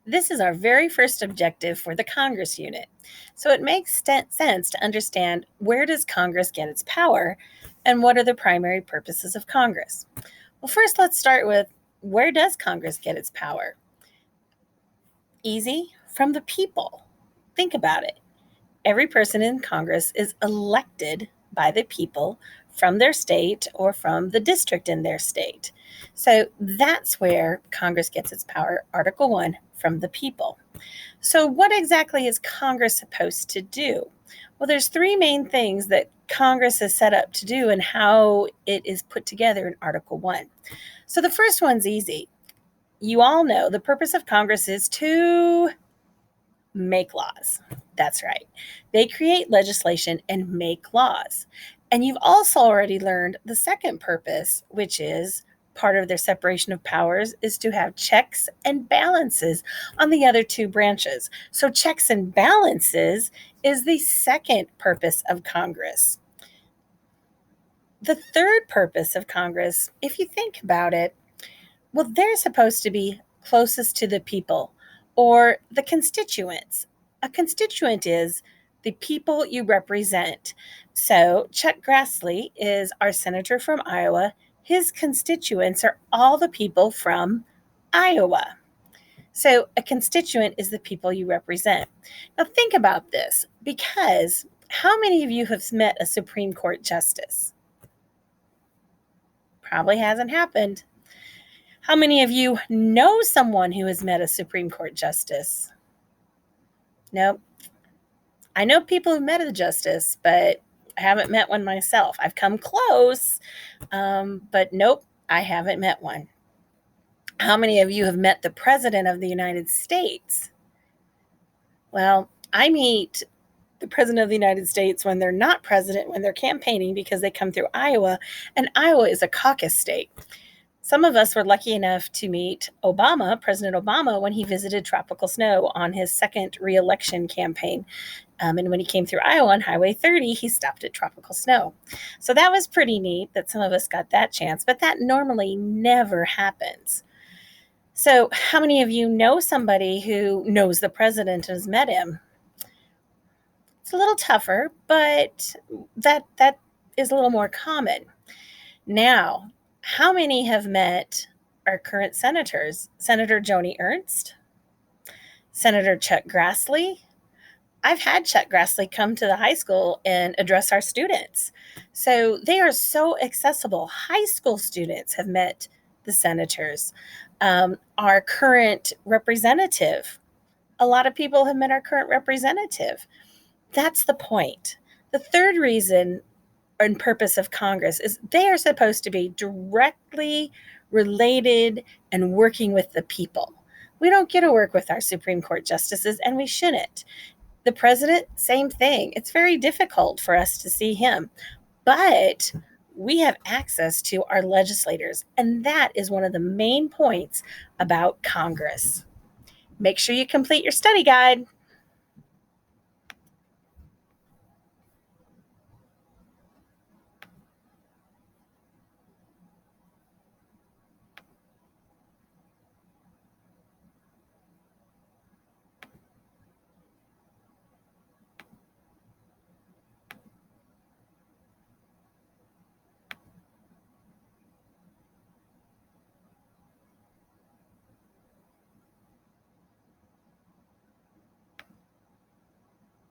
This is our very first objective for the Congress unit. So it makes sense to understand, where does Congress get its power and what are the primary purposes of Congress? Well, first let's start with, where does Congress get its power? Easy, from the people. Think about it. Every person in Congress is elected by the people from their state or from the district in their state. So that's where Congress gets its power. Article 1, from the people. So what exactly is Congress supposed to do? Well, there's three main things that Congress is set up to do and how it is put together in Article 1. So the first one's easy. You all know the purpose of Congress is to make laws. That's right. They create legislation and make laws. And you've also already learned the second purpose, which is part of their separation of powers, is to have checks and balances on the other two branches. So checks and balances is the second purpose of Congress. The third purpose of Congress, if you think about it, well, they're supposed to be closest to the people, or the constituents. A constituent is the people you represent. So Chuck Grassley is our senator from Iowa. His constituents are all the people from Iowa. So a constituent is the people you represent. Now think about this, because how many of you have met a Supreme Court justice? Probably hasn't happened. How many of you know someone who has met a Supreme Court justice? Nope. I know people who've met a justice, but I haven't met one myself. I've come close, but nope, I haven't met one. How many of you have met the President of the United States? Well, I meet the President of the United States when they're not president, when they're campaigning, because they come through Iowa, and Iowa is a caucus state. Some of us were lucky enough to meet Obama, President Obama, when he visited tropical snow on his second re-election campaign. And when he came through Iowa on Highway 30, he stopped at tropical snow. So that was pretty neat that some of us got that chance, but that normally never happens. So how many of you know somebody who knows the president and has met him? It's a little tougher, but that is a little more common. Now, how many have met our current senators? Senator Joni Ernst, Senator Chuck Grassley. I've had Chuck Grassley come to the high school and address our students. So they are so accessible. High school students have met the senators. Our current representative, a lot of people have met our current representative. That's the point. The third reason and purpose of Congress is they are supposed to be directly related and working with the people. We don't get to work with our Supreme Court justices, and we shouldn't. The president, same thing. It's very difficult for us to see him, but we have access to our legislators, and that is one of the main points about Congress. Make sure you complete your study guide.